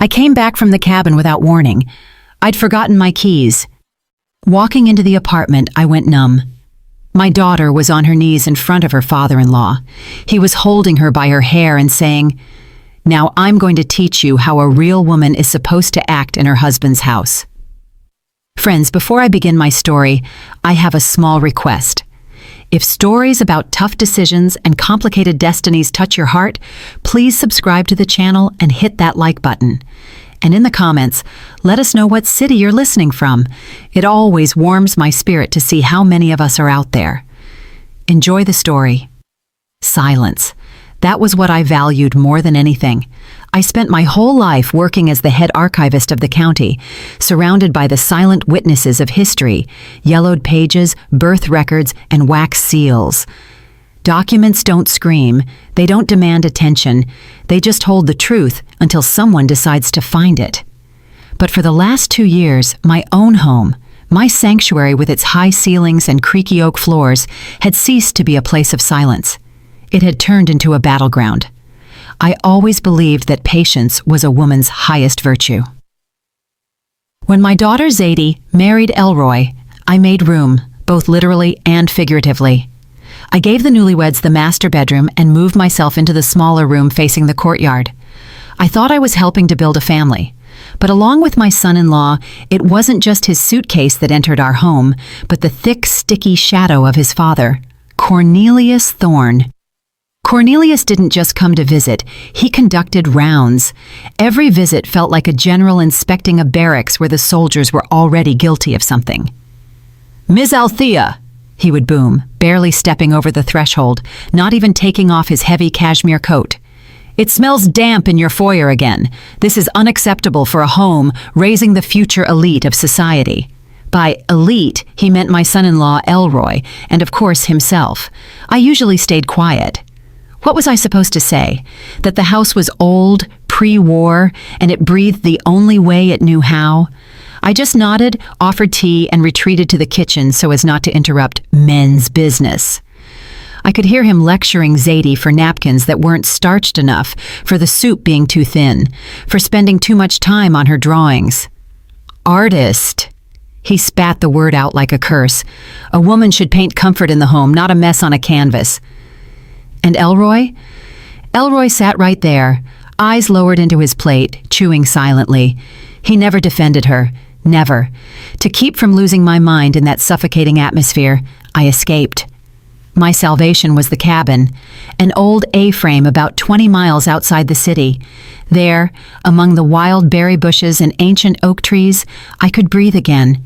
I came back from the cabin without warning. I'd forgotten my keys. Walking into the apartment, I went numb. My daughter was on her knees in front of her father-in-law. He was holding her by her hair and saying, "Now I'm going to teach you how a real woman is supposed to act in her husband's house." Friends, before I begin my story, I have a small request. If stories about tough decisions and complicated destinies touch your heart, please subscribe to the channel and hit that like button. And in the comments, let us know what city you're listening from. It always warms my spirit to see how many of us are out there. Enjoy the story. Silence. That was what I valued more than anything. I spent my whole life working as the head archivist of the county, surrounded by the silent witnesses of history, yellowed pages, birth records, and wax seals. Documents don't scream, they don't demand attention, they just hold the truth until someone decides to find it. But for the last 2 years, my own home, my sanctuary with its high ceilings and creaky oak floors, had ceased to be a place of silence. It had turned into a battleground. I always believed that patience was a woman's highest virtue. When my daughter Zadie married Elroy, I made room, both literally and figuratively. I gave the newlyweds the master bedroom and moved myself into the smaller room facing the courtyard. I thought I was helping to build a family. But along with my son-in-law, it wasn't just his suitcase that entered our home, but the thick, sticky shadow of his father, Cornelius Thorne. Cornelius didn't just come to visit, he conducted rounds. Every visit felt like a general inspecting a barracks where the soldiers were already guilty of something. "Ms. Althea," he would boom, barely stepping over the threshold, not even taking off his heavy cashmere coat. "It smells damp in your foyer again. This is unacceptable for a home raising the future elite of society." By elite, he meant my son-in-law Elroy, and of course himself. I usually stayed quiet. What was I supposed to say? That the house was old, pre-war, and it breathed the only way it knew how? I just nodded, offered tea, and retreated to the kitchen so as not to interrupt men's business. I could hear him lecturing Zadie for napkins that weren't starched enough, for the soup being too thin, for spending too much time on her drawings. Artist. He spat the word out like a curse. A woman should paint comfort in the home, not a mess on a canvas. And Elroy? Elroy sat right there, eyes lowered into his plate, chewing silently. He never defended her. Never. To keep from losing my mind in that suffocating atmosphere, I escaped. My salvation was the cabin, an old A-frame about 20 miles outside the city. There, among the wild berry bushes and ancient oak trees, I could breathe again.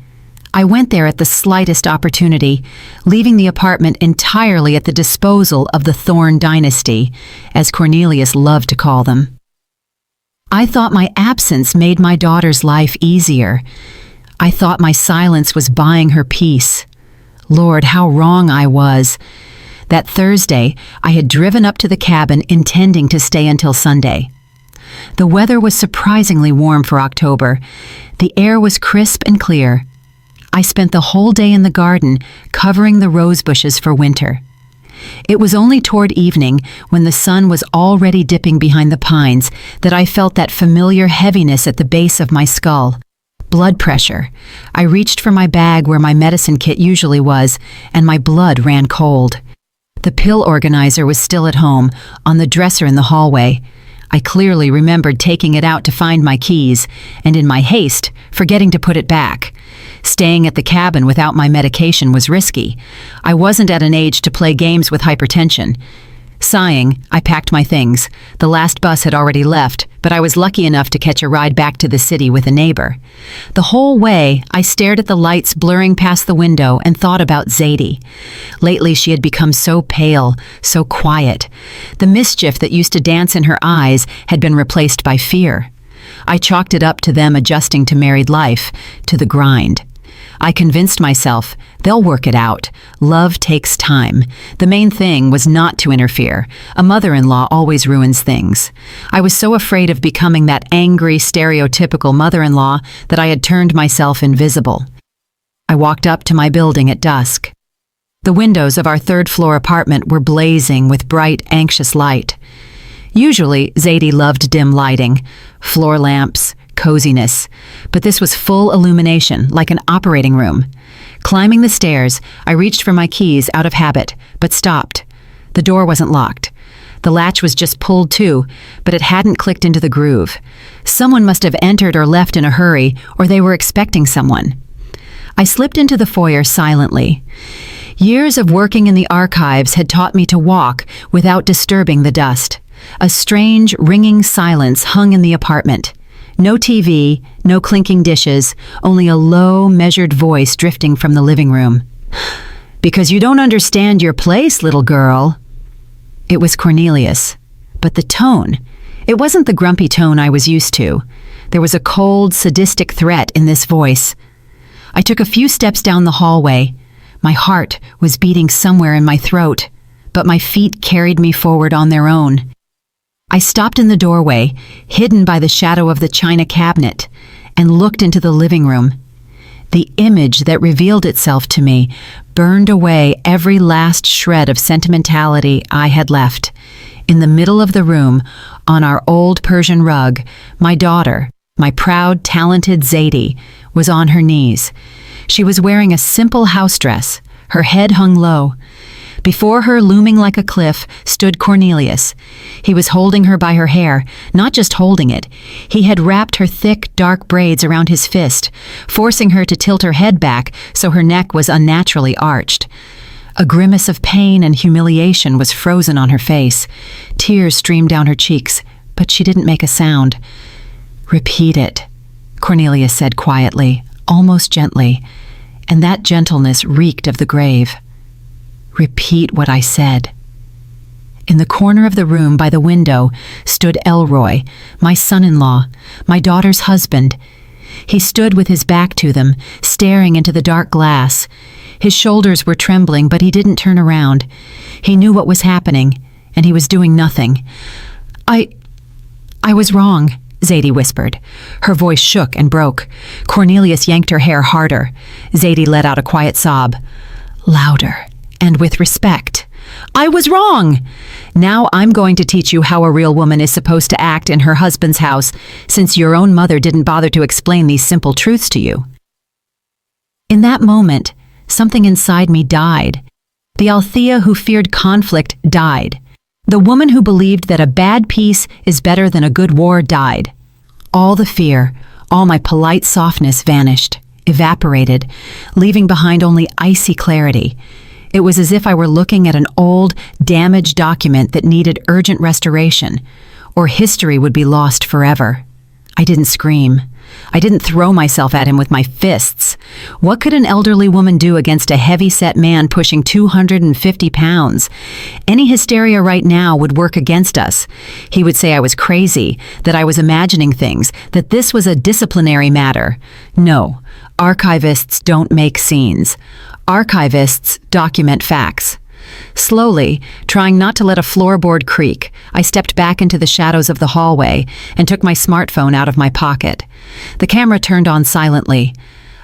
I went there at the slightest opportunity, leaving the apartment entirely at the disposal of the Thorne dynasty, as Cornelius loved to call them. I thought my absence made my daughter's life easier. I thought my silence was buying her peace. Lord, how wrong I was. That Thursday, I had driven up to the cabin intending to stay until Sunday. The weather was surprisingly warm for October. The air was crisp and clear. I spent the whole day in the garden, covering the rose bushes for winter. It was only toward evening, when the sun was already dipping behind the pines, that I felt that familiar heaviness at the base of my skull. Blood pressure. I reached for my bag where my medicine kit usually was, and my blood ran cold. The pill organizer was still at home, on the dresser in the hallway. I clearly remembered taking it out to find my keys, and in my haste, forgetting to put it back. Staying at the cabin without my medication was risky. I wasn't at an age to play games with hypertension. Sighing, I packed my things. The last bus had already left, but I was lucky enough to catch a ride back to the city with a neighbor. The whole way, I stared at the lights blurring past the window and thought about Zadie. Lately, she had become so pale, so quiet. The mischief that used to dance in her eyes had been replaced by fear. I chalked it up to them adjusting to married life, to the grind. I convinced myself, they'll work it out. Love takes time. The main thing was not to interfere. A mother-in-law always ruins things. I was so afraid of becoming that angry, stereotypical mother-in-law that I had turned myself invisible. I walked up to my building at dusk. The windows of our third-floor apartment were blazing with bright, anxious light. Usually, Zadie loved dim lighting, floor lamps, coziness, but this was full illumination, like an operating room. Climbing the stairs, I reached for my keys out of habit, but stopped. The door wasn't locked. The latch was just pulled to, but it hadn't clicked into the groove. Someone must have entered or left in a hurry, or they were expecting someone. I slipped into the foyer silently. Years of working in the archives had taught me to walk without disturbing the dust. A strange, ringing silence hung in the apartment. No TV, no clinking dishes, only a low, measured voice drifting from the living room. "Because you don't understand your place, little girl." It was Cornelius. But the tone, it wasn't the grumpy tone I was used to. There was a cold, sadistic threat in this voice. I took a few steps down the hallway. My heart was beating somewhere in my throat, but my feet carried me forward on their own. I stopped in the doorway, hidden by the shadow of the china cabinet, and looked into the living room. The image that revealed itself to me burned away every last shred of sentimentality I had left. In the middle of the room, on our old Persian rug, my daughter, my proud, talented Zadie, was on her knees. She was wearing a simple house dress, her head hung low. Before her, looming like a cliff, stood Cornelius. He was holding her by her hair, not just holding it. He had wrapped her thick, dark braids around his fist, forcing her to tilt her head back so her neck was unnaturally arched. A grimace of pain and humiliation was frozen on her face. Tears streamed down her cheeks, but she didn't make a sound. "Repeat it," Cornelius said quietly, almost gently, and that gentleness reeked of the grave. "Repeat what I said." In the corner of the room by the window stood Elroy, my son-in-law, my daughter's husband. He stood with his back to them, staring into the dark glass. His shoulders were trembling, but he didn't turn around. He knew what was happening, and he was doing nothing. I was wrong," Zadie whispered. Her voice shook and broke. Cornelius yanked her hair harder. Zadie let out a quiet sob. "Louder, and with respect." "I was wrong! Now I'm going to teach you how a real woman is supposed to act in her husband's house, since your own mother didn't bother to explain these simple truths to you." In that moment, something inside me died. The Althea who feared conflict died. The woman who believed that a bad peace is better than a good war died. All the fear, all my polite softness vanished, evaporated, leaving behind only icy clarity. It was as if I were looking at an old, damaged document that needed urgent restoration, or history would be lost forever. I didn't scream. I didn't throw myself at him with my fists. What could an elderly woman do against a heavy-set man pushing 250 pounds? Any hysteria right now would work against us. He would say I was crazy, that I was imagining things, that this was a disciplinary matter. No, archivists don't make scenes. Archivists document facts. Slowly, trying not to let a floorboard creak, I stepped back into the shadows of the hallway and took my smartphone out of my pocket. The camera turned on silently.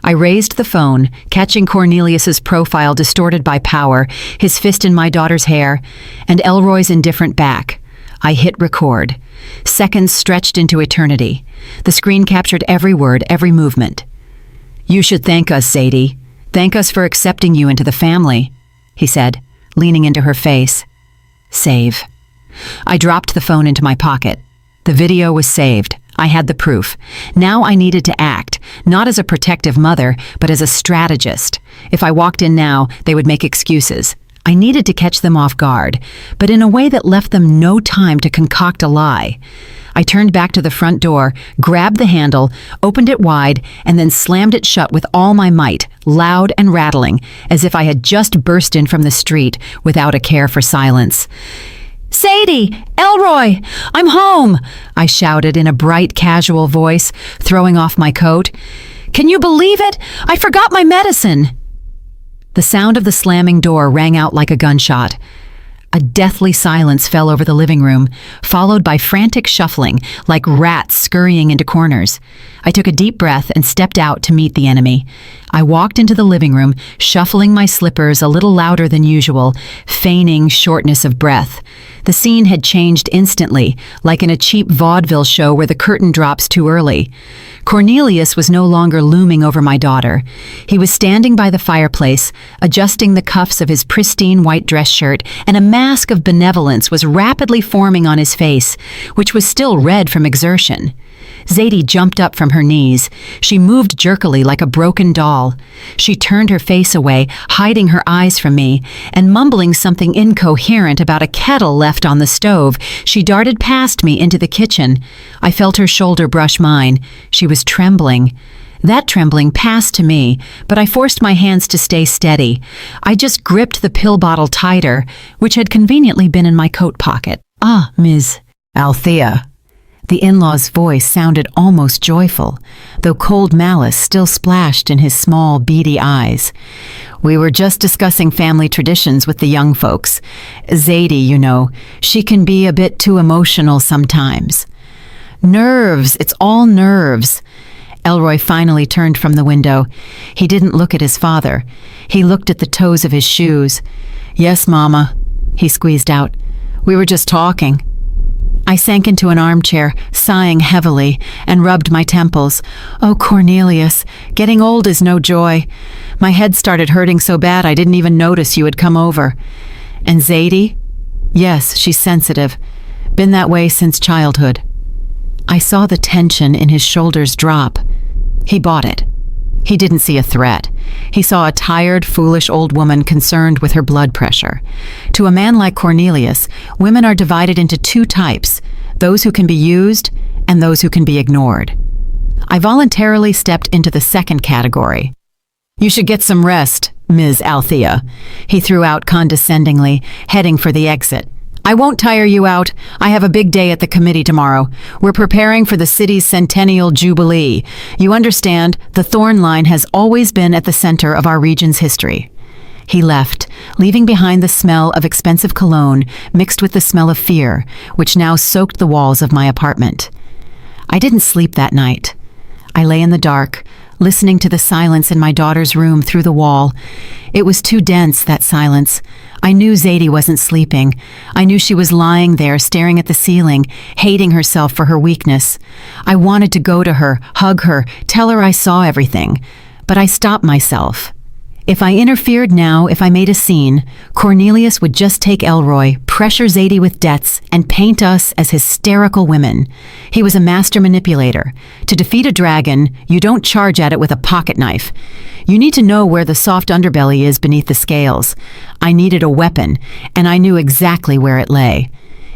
I raised the phone, catching Cornelius's profile distorted by power, his fist in my daughter's hair, and Elroy's indifferent back. I hit record. Seconds stretched into eternity. The screen captured every word, every movement. "You should thank us, Zadie. Thank us for accepting you into the family," he said, leaning into her face. "Save." I dropped the phone into my pocket. The video was saved. I had the proof. Now I needed to act, not as a protective mother, but as a strategist. If I walked in now, they would make excuses. I needed to catch them off guard, but in a way that left them no time to concoct a lie. I turned back to the front door, grabbed the handle, opened it wide, and then slammed it shut with all my might, loud and rattling, as if I had just burst in from the street without a care for silence. "Zadie! Elroy! I'm home!" I shouted in a bright, casual voice, throwing off my coat. "Can you believe it? I forgot my medicine!" The sound of the slamming door rang out like a gunshot. A deathly silence fell over the living room, followed by frantic shuffling, like rats scurrying into corners. I took a deep breath and stepped out to meet the enemy. I walked into the living room, shuffling my slippers a little louder than usual, feigning shortness of breath. The scene had changed instantly, like in a cheap vaudeville show where the curtain drops too early. Cornelius was no longer looming over my daughter. He was standing by the fireplace, adjusting the cuffs of his pristine white dress shirt, and a mask of benevolence was rapidly forming on his face, which was still red from exertion. Zadie jumped up from her knees. She moved jerkily like a broken doll. She turned her face away, hiding her eyes from me, and mumbling something incoherent about a kettle left on the stove, she darted past me into the kitchen. I felt her shoulder brush mine. She was trembling. That trembling passed to me, but I forced my hands to stay steady. I just gripped the pill bottle tighter, which had conveniently been in my coat pocket. "Ah, Ms. Althea." The in-law's voice sounded almost joyful, though cold malice still splashed in his small, beady eyes. "We were just discussing family traditions with the young folks. Zadie, you know, she can be a bit too emotional sometimes." "Nerves, it's all nerves." Elroy finally turned from the window. He didn't look at his father. He looked at the toes of his shoes. "Yes, Mama," he squeezed out. "We were just talking." I sank into an armchair, sighing heavily, and rubbed my temples. "Oh, Cornelius, getting old is no joy. My head started hurting so bad I didn't even notice you had come over." "And Zadie?" "Yes, she's sensitive. Been that way since childhood." I saw the tension in his shoulders drop. He bought it. He didn't see a threat. He saw a tired, foolish old woman concerned with her blood pressure. To a man like Cornelius, women are divided into two types, those who can be used and those who can be ignored. I voluntarily stepped into the second category. "You should get some rest, Ms. Althea," he threw out condescendingly, heading for the exit. "I won't tire you out. I have a big day at the committee tomorrow. We're preparing for the city's centennial jubilee. You understand, the Thorn Line has always been at the center of our region's history." He left, leaving behind the smell of expensive cologne mixed with the smell of fear, which now soaked the walls of my apartment. I didn't sleep that night. I lay in the dark, listening to the silence in my daughter's room through the wall. It was too dense, that silence. I knew Zadie wasn't sleeping. I knew she was lying there, staring at the ceiling, hating herself for her weakness. I wanted to go to her, hug her, tell her I saw everything. But I stopped myself. If I interfered now, if I made a scene, Cornelius would just take Elroy, pressure Zadie with debts, and paint us as hysterical women. He was a master manipulator. To defeat a dragon, you don't charge at it with a pocket knife. You need to know where the soft underbelly is beneath the scales. I needed a weapon, and I knew exactly where it lay.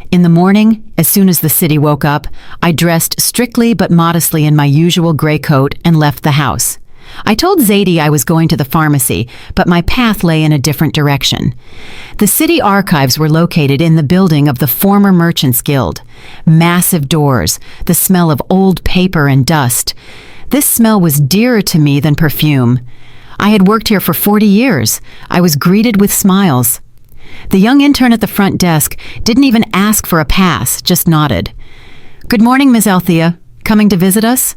In the morning, as soon as the city woke up, I dressed strictly but modestly in my usual gray coat and left the house. I told Zadie I was going to the pharmacy, but my path lay in a different direction. The city archives were located in the building of the former Merchants Guild. Massive doors, the smell of old paper and dust. This smell was dearer to me than perfume. I had worked here for 40 years. I was greeted with smiles. The young intern at the front desk didn't even ask for a pass, just nodded. "Good morning, Miss Althea. Coming to visit us?"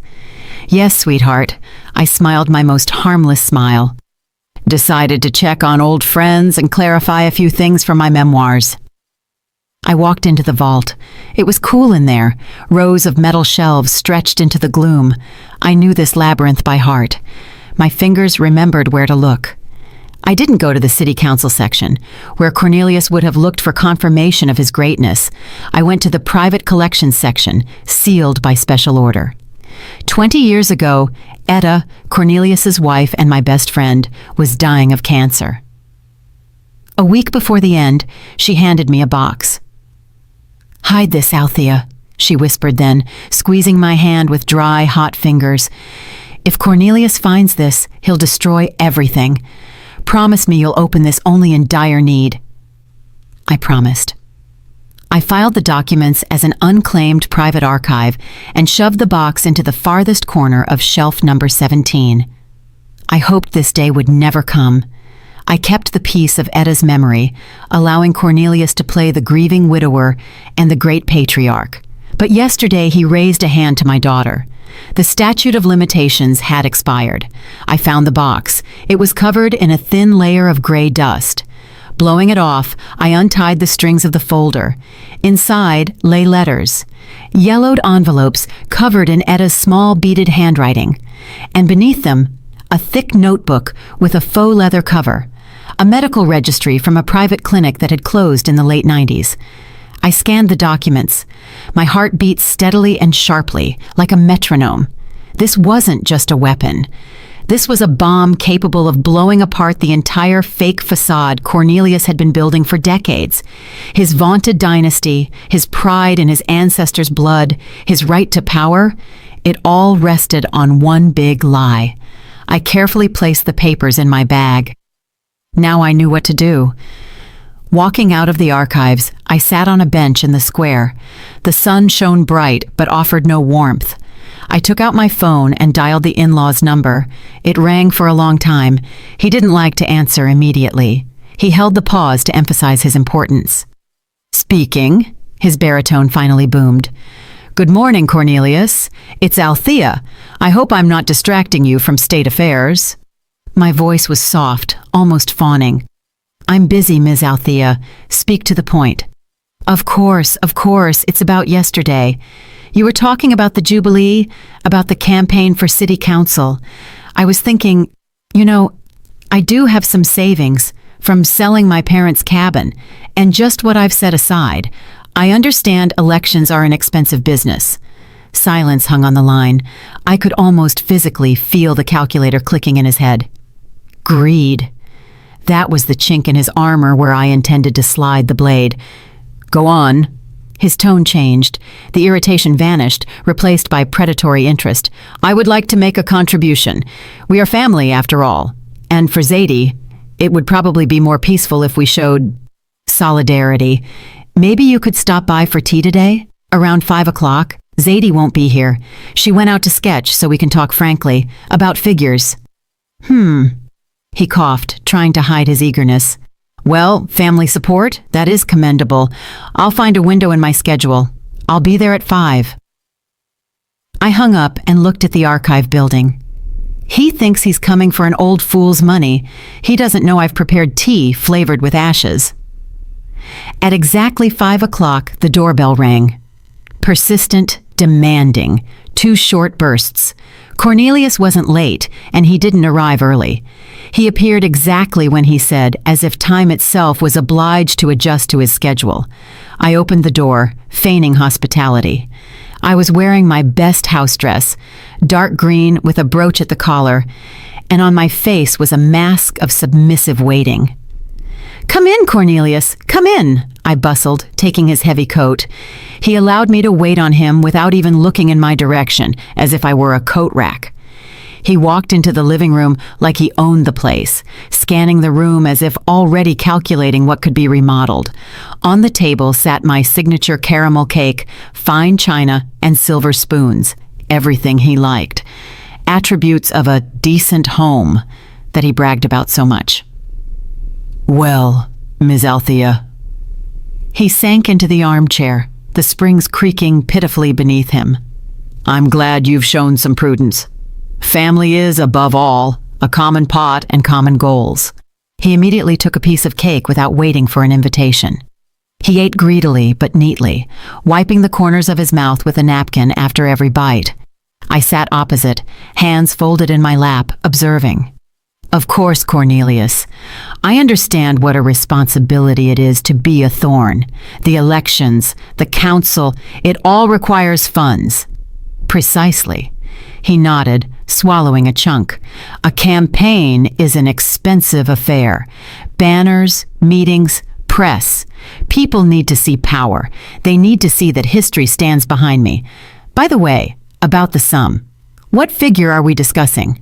"Yes, sweetheart." I smiled my most harmless smile. "Decided to check on old friends and clarify a few things from my memoirs." I walked into the vault. It was cool in there, rows of metal shelves stretched into the gloom. I knew this labyrinth by heart. My fingers remembered where to look. I didn't go to the city council section, where Cornelius would have looked for confirmation of his greatness. I went to the private collections section, sealed by special order. 20 years ago, Etta, Cornelius's wife and my best friend, was dying of cancer. A week before the end, she handed me a box. "Hide this, Althea," she whispered then, squeezing my hand with dry, hot fingers. "If Cornelius finds this, he'll destroy everything. Promise me you'll open this only in dire need." I promised. I filed the documents as an unclaimed private archive and shoved the box into the farthest corner of shelf number 17. I hoped this day would never come. I kept the peace of Etta's memory, allowing Cornelius to play the grieving widower and the great patriarch. But yesterday he raised a hand to my daughter. The statute of limitations had expired. I found the box. It was covered in a thin layer of gray dust. Blowing it off, I untied the strings of the folder. Inside lay letters. Yellowed envelopes covered in Etta's small beaded handwriting. And beneath them, a thick notebook with a faux leather cover. A medical registry from a private clinic that had closed in the late 90s. I scanned the documents. My heart beat steadily and sharply, like a metronome. This wasn't just a weapon. This was a bomb capable of blowing apart the entire fake facade Cornelius had been building for decades. His vaunted dynasty, his pride in his ancestors' blood, his right to power, it all rested on one big lie. I carefully placed the papers in my bag. Now I knew what to do. Walking out of the archives, I sat on a bench in the square. The sun shone bright but offered no warmth. I took out my phone and dialed the in-law's number. It rang for a long time. He didn't like to answer immediately. He held the pause to emphasize his importance. "Speaking," his baritone finally boomed. "Good morning, Cornelius. It's Althea. I hope I'm not distracting you from state affairs." My voice was soft, almost fawning. "I'm busy, Ms. Althea. Speak to the point." Of course, it's about yesterday. You were talking about the Jubilee, about the campaign for city council. I was thinking, I do have some savings from selling my parents' cabin, and just what I've set aside. I understand elections are an expensive business. Silence hung on the line. I could almost physically feel the calculator clicking in his head. Greed. That was the chink in his armor where I intended to slide the blade. "Go on." His tone changed. The irritation vanished, replaced by predatory interest. "I would like to make a contribution. We are family, after all. And for Zadie, it would probably be more peaceful if we showed solidarity. Maybe you could stop by for tea today? Around 5 o'clock? Zadie won't be here. She went out to sketch so we can talk frankly about figures." He coughed, trying to hide his eagerness. "Well, family support? That is commendable. I'll find a window in my schedule. I'll be there at 5. I hung up and looked at the archive building. He thinks he's coming for an old fool's money. He doesn't know I've prepared tea flavored with ashes. At exactly 5 o'clock, the doorbell rang. Persistent, demanding, 2 short bursts. Cornelius wasn't late, and he didn't arrive early. He appeared exactly when he said, as if time itself was obliged to adjust to his schedule. I opened the door, feigning hospitality. I was wearing my best house dress, dark green with a brooch at the collar, and on my face was a mask of submissive waiting. "Come in, Cornelius, come in," I bustled, taking his heavy coat. He allowed me to wait on him without even looking in my direction, as if I were a coat rack. He walked into the living room like he owned the place, scanning the room as if already calculating what could be remodeled. On the table sat my signature caramel cake, fine china, and silver spoons, everything he liked. Attributes of a decent home that he bragged about so much. "Well, Ms. Althea." He sank into the armchair, the springs creaking pitifully beneath him. "I'm glad you've shown some prudence. Family is, above all, a common pot and common goals." He immediately took a piece of cake without waiting for an invitation. He ate greedily but neatly, wiping the corners of his mouth with a napkin after every bite. I sat opposite, hands folded in my lap, observing. "Of course, Cornelius. I understand what a responsibility it is to be a thorn. The elections, the council, it all requires funds." "Precisely." He nodded, swallowing a chunk. "A campaign is an expensive affair. Banners, meetings, press. People need to see power. They need to see that history stands behind me. By the way, about the sum. What figure are we discussing?"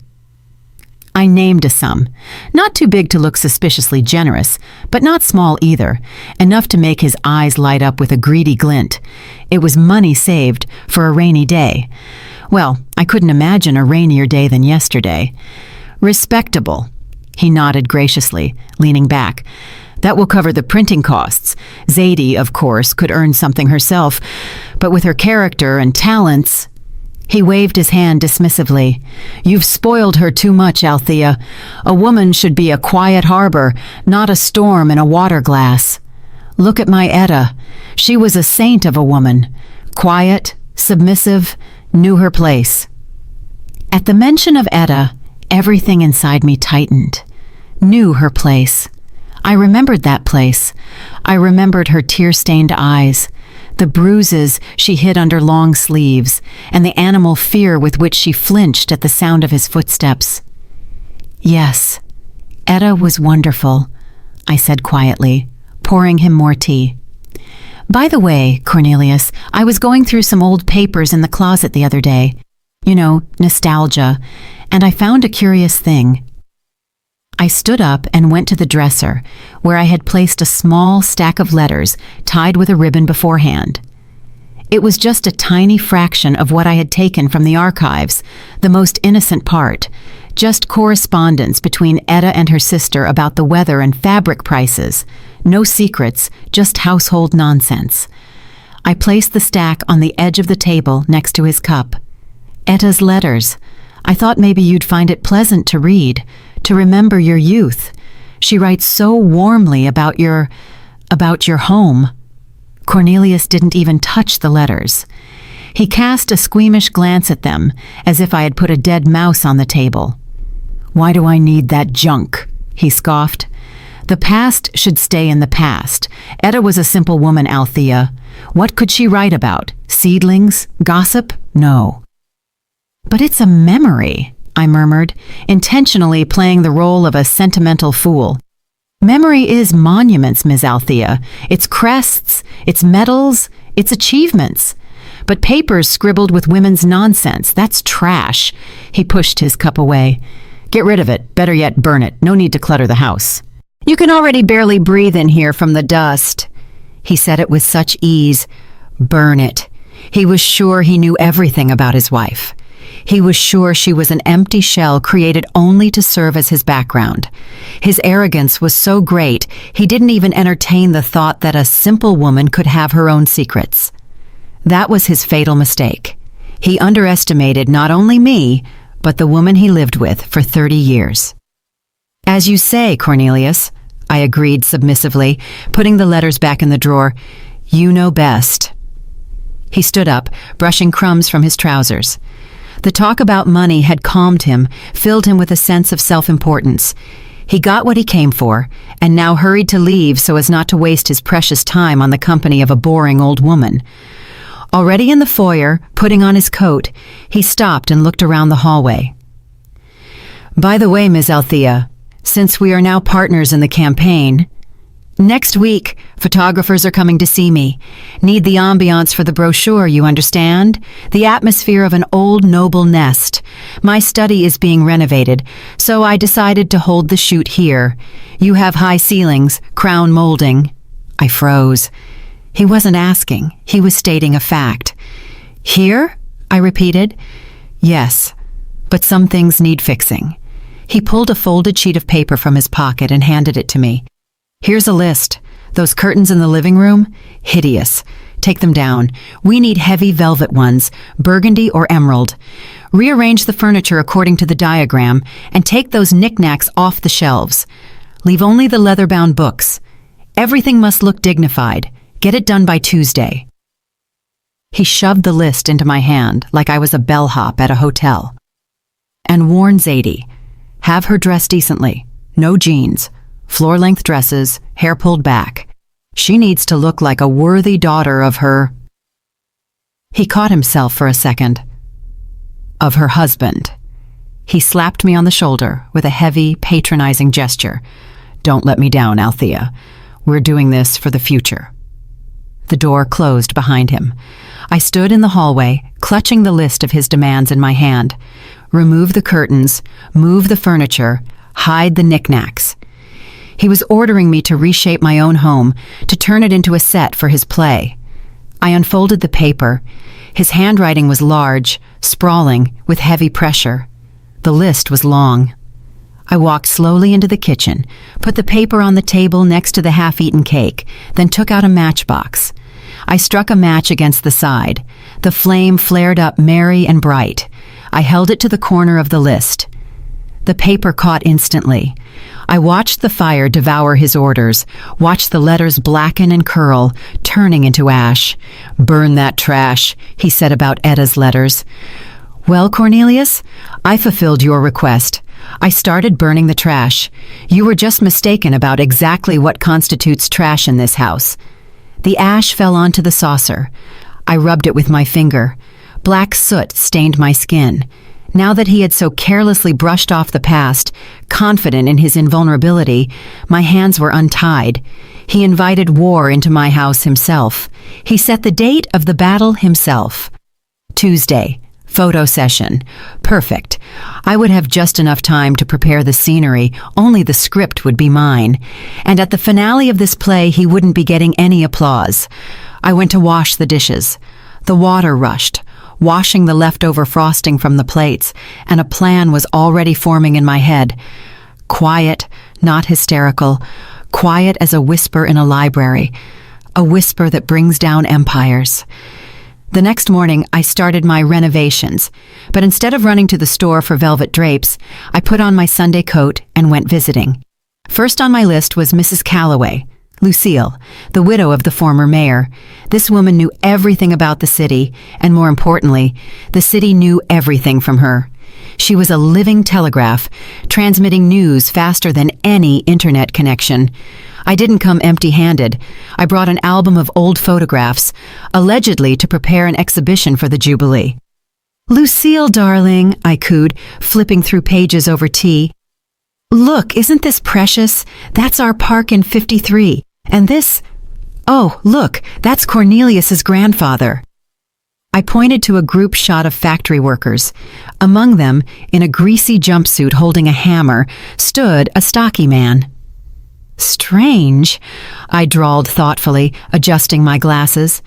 I named a sum. Not too big to look suspiciously generous, but not small either, enough to make his eyes light up with a greedy glint. It was money saved for a rainy day. Well, I couldn't imagine a rainier day than yesterday. "Respectable." He nodded graciously, leaning back. "That will cover the printing costs. Zadie, of course, could earn something herself, but with her character and talents..." He waved his hand dismissively. You've spoiled her too much, Althea. A woman should be a quiet harbor, not a storm in a water glass. Look at my Etta. She was a saint of a woman. Quiet, submissive, knew her place. At the mention of Etta, everything inside me tightened. Knew her place. I remembered that place. I remembered her tear-stained eyes, the bruises she hid under long sleeves, and the animal fear with which she flinched at the sound of his footsteps. Yes, Etta was wonderful, I said quietly, pouring him more tea. By the way, Cornelius, I was going through some old papers in the closet the other day. You know, nostalgia, and I found a curious thing. I stood up and went to the dresser, where I had placed a small stack of letters tied with a ribbon beforehand. It was just a tiny fraction of what I had taken from the archives, the most innocent part, just correspondence between Etta and her sister about the weather and fabric prices. No secrets, just household nonsense. I placed the stack on the edge of the table next to his cup. Etta's letters. I thought maybe you'd find it pleasant to read, to remember your youth. She writes so warmly about your home. Cornelius didn't even touch the letters. He cast a squeamish glance at them, as if I had put a dead mouse on the table. Why do I need that junk? He scoffed. The past should stay in the past. Etta was a simple woman, Althea. What could she write about? Seedlings? Gossip? No. But it's a memory, I murmured, intentionally playing the role of a sentimental fool. Memory is monuments, Ms. Althea. It's crests, it's medals, it's achievements. But papers scribbled with women's nonsense, that's trash. He pushed his cup away. Get rid of it. Better yet, burn it. No need to clutter the house. You can already barely breathe in here from the dust. He said it with such ease. Burn it. He was sure he knew everything about his wife. He was sure she was an empty shell created only to serve as his background. His arrogance was so great, he didn't even entertain the thought that a simple woman could have her own secrets. That was his fatal mistake. He underestimated not only me, but the woman he lived with for 30 years. As you say, Cornelius, I agreed submissively, putting the letters back in the drawer. You know best. He stood up, brushing crumbs from his trousers. The talk about money had calmed him, filled him with a sense of self-importance. He got what he came for, and now hurried to leave so as not to waste his precious time on the company of a boring old woman. Already in the foyer, putting on his coat, he stopped and looked around the hallway. By the way, Ms. Althea, since we are now partners in the campaign, next week, photographers are coming to see me. Need the ambiance for the brochure, you understand? The atmosphere of an old noble nest. My study is being renovated, so I decided to hold the shoot here. You have high ceilings, crown molding. I froze. He wasn't asking. He was stating a fact. Here? I repeated. Yes, but some things need fixing. He pulled a folded sheet of paper from his pocket and handed it to me. Here's a list. Those curtains in the living room? Hideous. Take them down. We need heavy velvet ones, burgundy or emerald. Rearrange the furniture according to the diagram and take those knickknacks off the shelves. Leave only the leather-bound books. Everything must look dignified. Get it done by Tuesday. He shoved the list into my hand like I was a bellhop at a hotel. And warn Zadie. Have her dress decently. No jeans. Floor-length dresses, hair pulled back. She needs to look like a worthy daughter of her... He caught himself for a second. Of her husband. He slapped me on the shoulder with a heavy, patronizing gesture. Don't let me down, Althea. We're doing this for the future. The door closed behind him. I stood in the hallway, clutching the list of his demands in my hand. Remove the curtains, move the furniture, hide the knickknacks. He was ordering me to reshape my own home, to turn it into a set for his play. I unfolded the paper. His handwriting was large, sprawling, with heavy pressure. The list was long. I walked slowly into the kitchen, put the paper on the table next to the half-eaten cake, then took out a matchbox. I struck a match against the side. The flame flared up merry and bright. I held it to the corner of the list. The paper caught instantly. I watched the fire devour his orders, watched the letters blacken and curl, turning into ash. "Burn that trash," he said about Etta's letters. "Well, Cornelius, I fulfilled your request. I started burning the trash. You were just mistaken about exactly what constitutes trash in this house." The ash fell onto the saucer. I rubbed it with my finger. Black soot stained my skin. Now that he had so carelessly brushed off the past, confident in his invulnerability, my hands were untied. He invited war into my house himself. He set the date of the battle himself. Tuesday, photo session. Perfect. I would have just enough time to prepare the scenery, only the script would be mine. And at the finale of this play, he wouldn't be getting any applause. I went to wash the dishes. The water rushed, washing the leftover frosting from the plates, and a plan was already forming in my head. Quiet, not hysterical, quiet as a whisper in a library, a whisper that brings down empires. The next morning, I started my renovations, but instead of running to the store for velvet drapes, I put on my Sunday coat and went visiting. First on my list was Mrs. Calloway, Lucille, the widow of the former mayor. This woman knew everything about the city, and more importantly, the city knew everything from her. She was a living telegraph, transmitting news faster than any internet connection. I didn't come empty-handed. I brought an album of old photographs, allegedly to prepare an exhibition for the Jubilee. "Lucille, darling," I cooed, flipping through pages over tea. "Look, isn't this precious? That's our park in 53. And this... Oh, look, that's Cornelius's grandfather." I pointed to a group shot of factory workers. Among them, in a greasy jumpsuit holding a hammer, stood a stocky man. "Strange," I drawled thoughtfully, adjusting my glasses.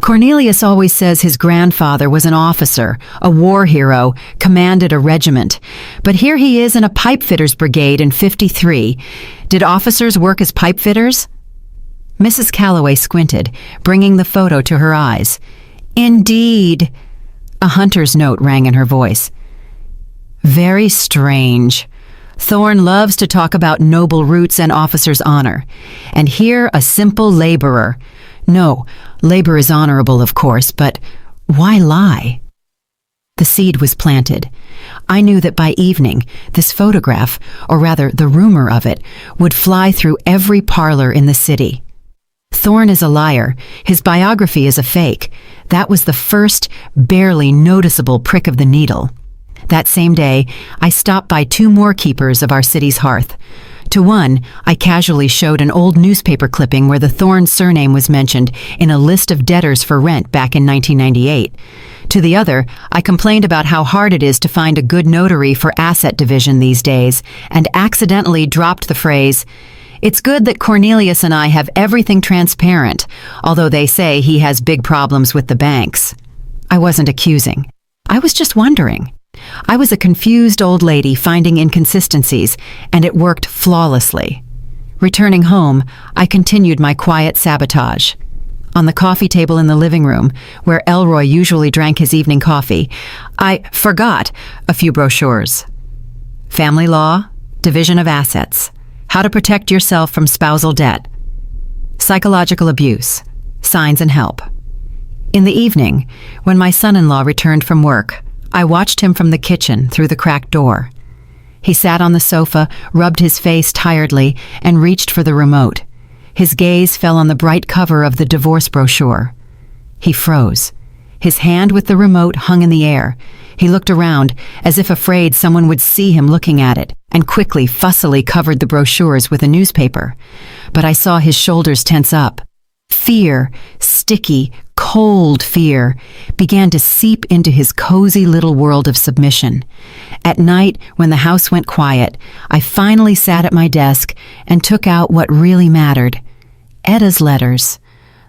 "Cornelius always says his grandfather was an officer, a war hero, commanded a regiment. But here he is in a pipefitters brigade in 53. Did officers work as pipefitters?" Mrs. Calloway squinted, bringing the photo to her eyes. "Indeed." A hunter's note rang in her voice. "Very strange. Thorne loves to talk about noble roots and officers' honor. And here a simple laborer. No, labor is honorable, of course, but why lie?" The seed was planted. I knew that by evening, this photograph, or rather the rumor of it, would fly through every parlor in the city. Thorne is a liar. His biography is a fake. That was the first, barely noticeable prick of the needle. That same day, I stopped by 2 more keepers of our city's hearth. To one, I casually showed an old newspaper clipping where the Thorne surname was mentioned in a list of debtors for rent back in 1998. To the other, I complained about how hard it is to find a good notary for asset division these days, and accidentally dropped the phrase, "It's good that Cornelius and I have everything transparent, although they say he has big problems with the banks." I wasn't accusing. I was just wondering. I was a confused old lady finding inconsistencies, and it worked flawlessly. Returning home, I continued my quiet sabotage. On the coffee table in the living room, where Elroy usually drank his evening coffee, I forgot a few brochures. Family law, division of assets, how to protect yourself from spousal debt, psychological abuse, signs and help. In the evening, when my son-in-law returned from work, I watched him from the kitchen through the cracked door. He sat on the sofa, rubbed his face tiredly, and reached for the remote. His gaze fell on the bright cover of the divorce brochure. He froze. His hand with the remote hung in the air. He looked around, as if afraid someone would see him looking at it, and quickly, fussily covered the brochures with a newspaper. But I saw his shoulders tense up. Fear, sticky, cold fear, began to seep into his cozy little world of submission. At night, when the house went quiet, I finally sat at my desk and took out what really mattered. Etta's letters.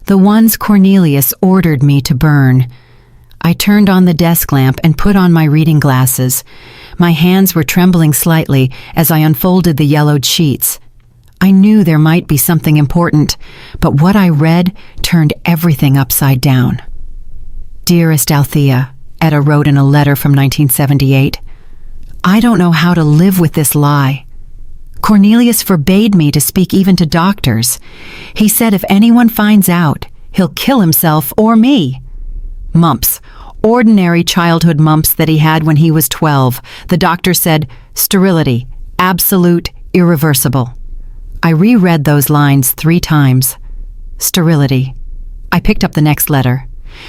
The ones Cornelius ordered me to burn. I turned on the desk lamp and put on my reading glasses. My hands were trembling slightly as I unfolded the yellowed sheets. I knew there might be something important, but what I read turned everything upside down. Dearest Althea, Etta wrote in a letter from 1978, I don't know how to live with this lie. Cornelius forbade me to speak even to doctors. He said if anyone finds out, he'll kill himself or me. Mumps, ordinary childhood mumps that he had when he was 12. The doctor said, sterility, absolute, irreversible. I reread those lines 3 times. Sterility. I picked up the next letter.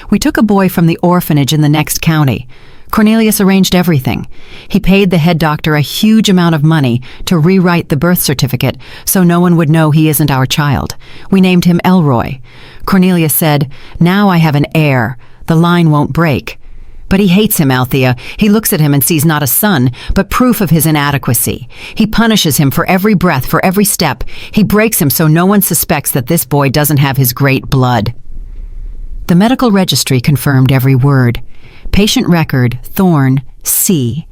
We took a boy from the orphanage in the next county. Cornelius arranged everything. He paid the head doctor a huge amount of money to rewrite the birth certificate so no one would know he isn't our child. We named him Elroy. Cornelius said, now I have an heir. The line won't break. But he hates him, Althea. He looks at him and sees not a son, but proof of his inadequacy. He punishes him for every breath, for every step. He breaks him so no one suspects that this boy doesn't have his great blood. The medical registry confirmed every word. Patient record, Thorn, C.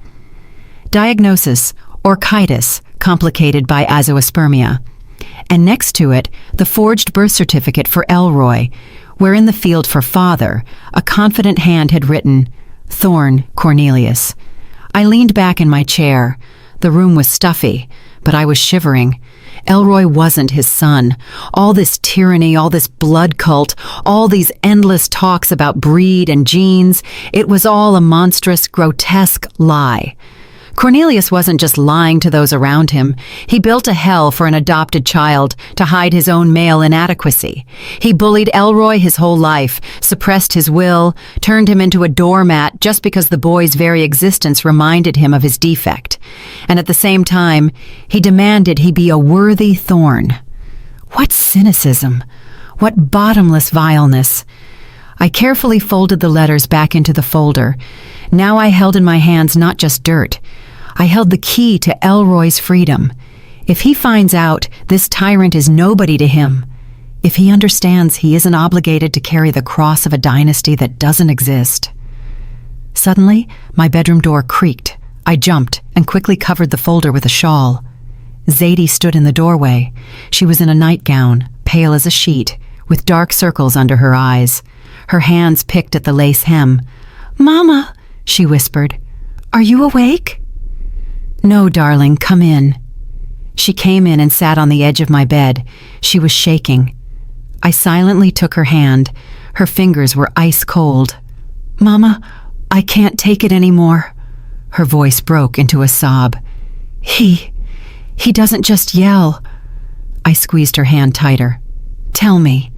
Diagnosis, orchitis, complicated by azoospermia. And next to it, the forged birth certificate for Elroy, where in the field for father, a confident hand had written, Thorn, Cornelius. I leaned back in my chair. The room was stuffy, but I was shivering. Elroy wasn't his son. All this tyranny, all this blood cult, all these endless talks about breed and genes, it was all a monstrous, grotesque lie. Cornelius wasn't just lying to those around him. He built a hell for an adopted child to hide his own male inadequacy. He bullied Elroy his whole life, suppressed his will, turned him into a doormat just because the boy's very existence reminded him of his defect. And at the same time, he demanded he be a worthy thorn. What cynicism! What bottomless vileness! I carefully folded the letters back into the folder. Now I held in my hands not just dirt. I held the key to Elroy's freedom. If he finds out, this tyrant is nobody to him. If he understands he isn't obligated to carry the cross of a dynasty that doesn't exist. Suddenly, my bedroom door creaked. I jumped and quickly covered the folder with a shawl. Zadie stood in the doorway. She was in a nightgown, pale as a sheet, with dark circles under her eyes. Her hands picked at the lace hem. "Mama," she whispered, "are you awake?" "No, darling, come in." She came in and sat on the edge of my bed. She was shaking. I silently took her hand. Her fingers were ice cold. "Mama, I can't take it anymore." Her voice broke into a sob. He doesn't just yell." I squeezed her hand tighter. "Tell me."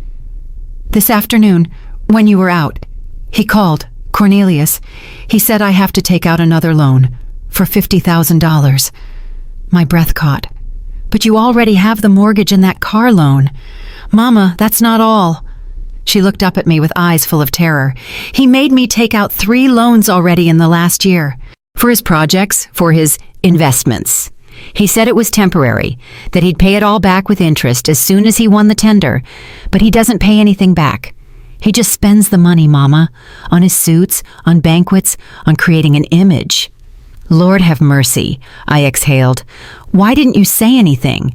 "This afternoon, when you were out, he called, Cornelius. He said I have to take out another loan for $50,000. My breath caught. "But you already have the mortgage and that car loan." "Mama, that's not all." She looked up at me with eyes full of terror. "He made me take out 3 loans already in the last year. For his projects, for his investments. He said it was temporary, that he'd pay it all back with interest as soon as he won the tender, but he doesn't pay anything back. He just spends the money, Mama, on his suits, on banquets, on creating an image." "Lord have mercy," I exhaled. "Why didn't you say anything?"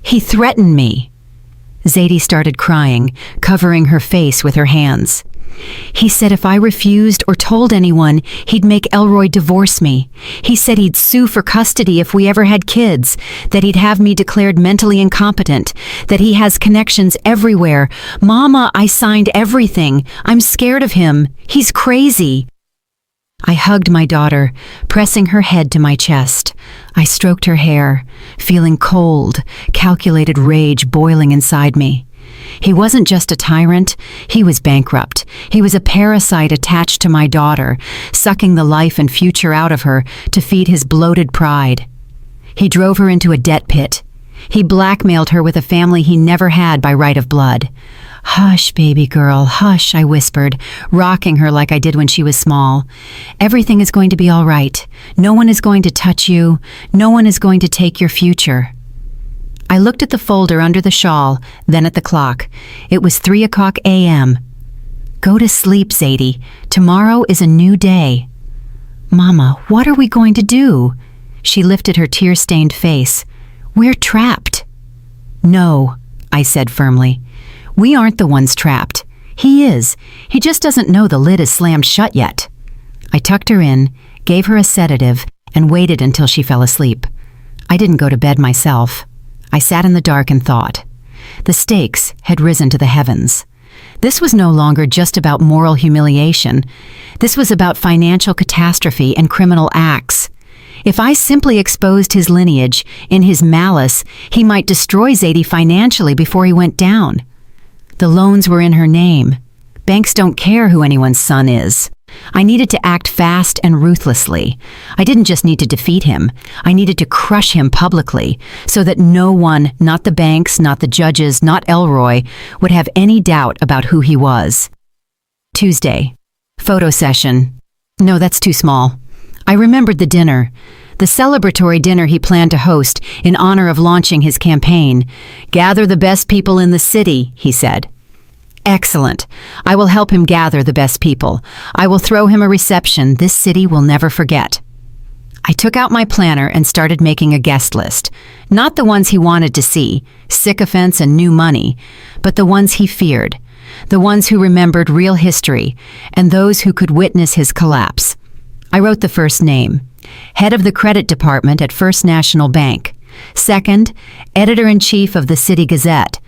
"He threatened me." Zadie started crying, covering her face with her hands. "He said if I refused or told anyone, he'd make Elroy divorce me. He said he'd sue for custody if we ever had kids, that he'd have me declared mentally incompetent, that he has connections everywhere. Mama, I signed everything. I'm scared of him. He's crazy." I hugged my daughter, pressing her head to my chest. I stroked her hair, feeling cold, calculated rage boiling inside me. He wasn't just a tyrant, he was bankrupt. He was a parasite attached to my daughter, sucking the life and future out of her to feed his bloated pride. He drove her into a debt pit. He blackmailed her with a family he never had by right of blood. "Hush, baby girl, hush," I whispered, rocking her like I did when she was small. "Everything is going to be all right. No one is going to touch you. No one is going to take your future." I looked at the folder under the shawl, then at the clock. It was 3:00 a.m. "Go to sleep, Zadie. Tomorrow is a new day." "Mama, what are we going to do?" She lifted her tear-stained face. "We're trapped." No, I said firmly. We aren't the ones trapped. He is. He just doesn't know the lid is slammed shut yet. I tucked her in, gave her a sedative, and waited until she fell asleep. I didn't go to bed myself. I sat in the dark and thought. The stakes had risen to the heavens. This was no longer just about moral humiliation. This was about financial catastrophe and criminal acts. If I simply exposed his lineage, in his malice, he might destroy Zadie financially before he went down. The loans were in her name. Banks don't care who anyone's son is. I needed to act fast and ruthlessly. I didn't just need to defeat him. I needed to crush him publicly, so that no one, not the banks, not the judges, not Elroy, would have any doubt about who he was. Tuesday. Photo session. No, that's too small. I remembered the dinner. The celebratory dinner he planned to host in honor of launching his campaign. Gather the best people in the city, he said. Excellent. I will help him gather the best people. I will throw him a reception this city will never forget. I took out my planner and started making a guest list. Not the ones he wanted to see, sycophants and new money, but the ones he feared. The ones who remembered real history, and those who could witness his collapse. I wrote the first name. Head of the credit department at First National Bank. Second, editor-in-chief of the City Gazette.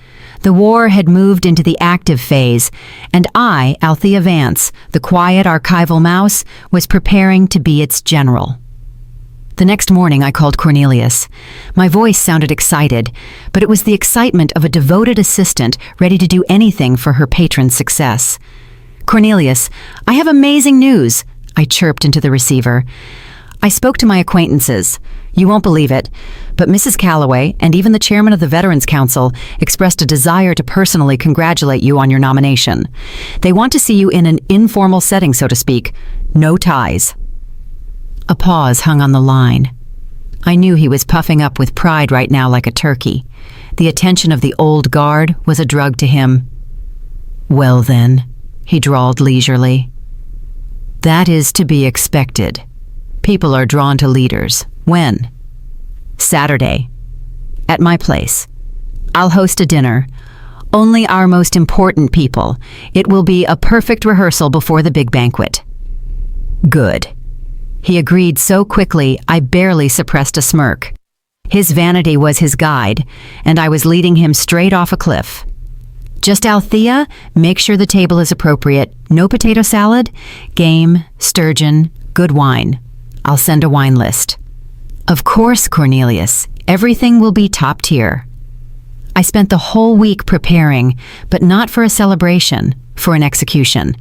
The war had moved into the active phase, and I, Althea Vance, the quiet archival mouse, was preparing to be its general. The next morning I called Cornelius. My voice sounded excited, but it was the excitement of a devoted assistant ready to do anything for her patron's success. Cornelius, I have amazing news, I chirped into the receiver. I spoke to my acquaintances. You won't believe it, but Mrs. Calloway and even the chairman of the Veterans Council expressed a desire to personally congratulate you on your nomination. They want to see you in an informal setting, so to speak. No ties. A pause hung on the line. I knew he was puffing up with pride right now like a turkey. The attention of the old guard was a drug to him. Well then, he drawled leisurely. That is to be expected. People are drawn to leaders. When? Saturday. At my place. I'll host a dinner. Only our most important people. It will be a perfect rehearsal before the big banquet. Good. He agreed so quickly I barely suppressed a smirk. His vanity was his guide, and I was leading him straight off a cliff. Just Althea, make sure the table is appropriate. No potato salad, game, sturgeon, good wine. I'll send a wine list. Of course, Cornelius. Everything will be top tier. I spent the whole week preparing, but not for a celebration, for an execution.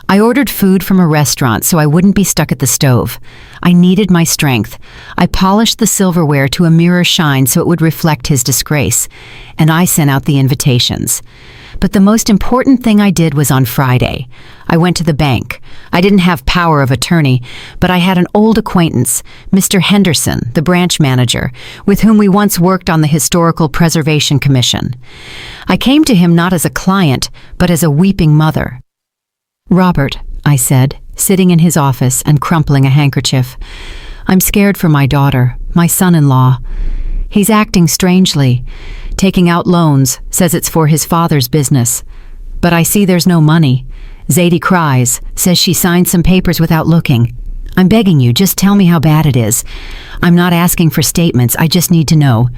I ordered food from a restaurant so I wouldn't be stuck at the stove. I needed my strength. I polished the silverware to a mirror shine so it would reflect his disgrace, and I sent out the invitations. But the most important thing I did was on Friday. I went to the bank. I didn't have power of attorney, but I had an old acquaintance, Mr. Henderson, the branch manager, with whom we once worked on the Historical Preservation Commission. I came to him not as a client, but as a weeping mother. Robert, I said, sitting in his office and crumpling a handkerchief. I'm scared for my daughter, my son-in-law. He's acting strangely. Taking out loans, says it's for his father's business. But I see there's no money. Zadie cries, says she signed some papers without looking. I'm begging you, just tell me how bad it is. I'm not asking for statements, I just need to know.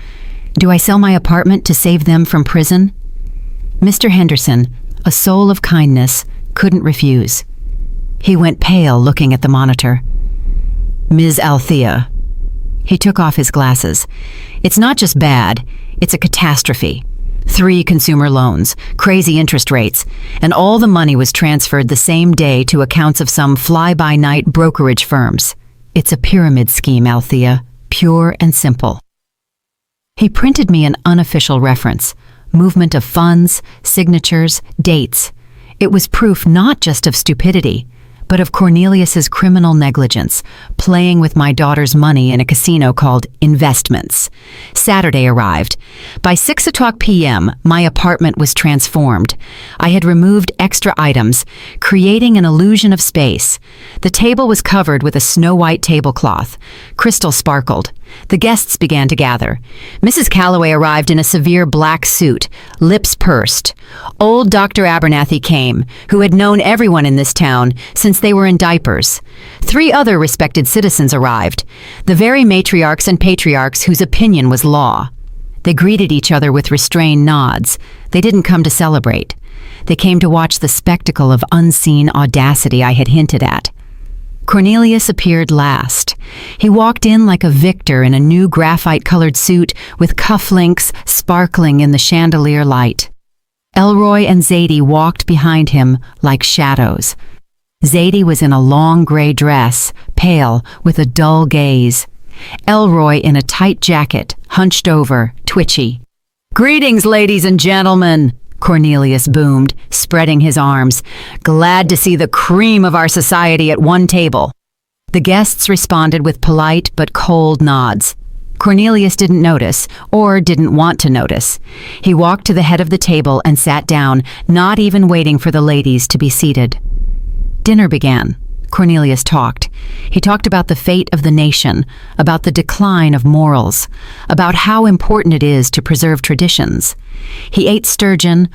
Do I sell my apartment to save them from prison? Mr. Henderson, a soul of kindness, couldn't refuse. He went pale looking at the monitor. Ms. Althea. He took off his glasses. It's not just bad, it's a catastrophe. 3 consumer loans, crazy interest rates, and all the money was transferred the same day to accounts of some fly-by-night brokerage firms. It's a pyramid scheme, Althea, pure and simple. He printed me an unofficial reference, movement of funds, signatures, dates. It was proof not just of stupidity, but of Cornelius's criminal negligence, playing with my daughter's money in a casino called Investments. Saturday arrived. By 6:00 p.m., my apartment was transformed. I had removed extra items, creating an illusion of space. The table was covered with a snow-white tablecloth. Crystal sparkled. The guests began to gather. Mrs. Calloway arrived in a severe black suit, lips pursed. Old Dr. Abernathy came, who had known everyone in this town since they were in diapers. 3 other respected citizens arrived, the very matriarchs and patriarchs whose opinion was law. They greeted each other with restrained nods. They didn't come to celebrate. They came to watch the spectacle of unseen audacity I had hinted at. Cornelius appeared last. He walked in like a victor in a new graphite-colored suit with cufflinks sparkling in the chandelier light. Elroy and Zadie walked behind him like shadows. Zadie was in a long gray dress, pale, with a dull gaze. Elroy in a tight jacket, hunched over, twitchy. "Greetings, ladies and gentlemen," Cornelius boomed, spreading his arms. "Glad to see the cream of our society at one table." The guests responded with polite but cold nods. Cornelius didn't notice, or didn't want to notice. He walked to the head of the table and sat down, not even waiting for the ladies to be seated. Dinner began. Cornelius talked. He talked about the fate of the nation, about the decline of morals, about how important it is to preserve traditions. He ate sturgeon,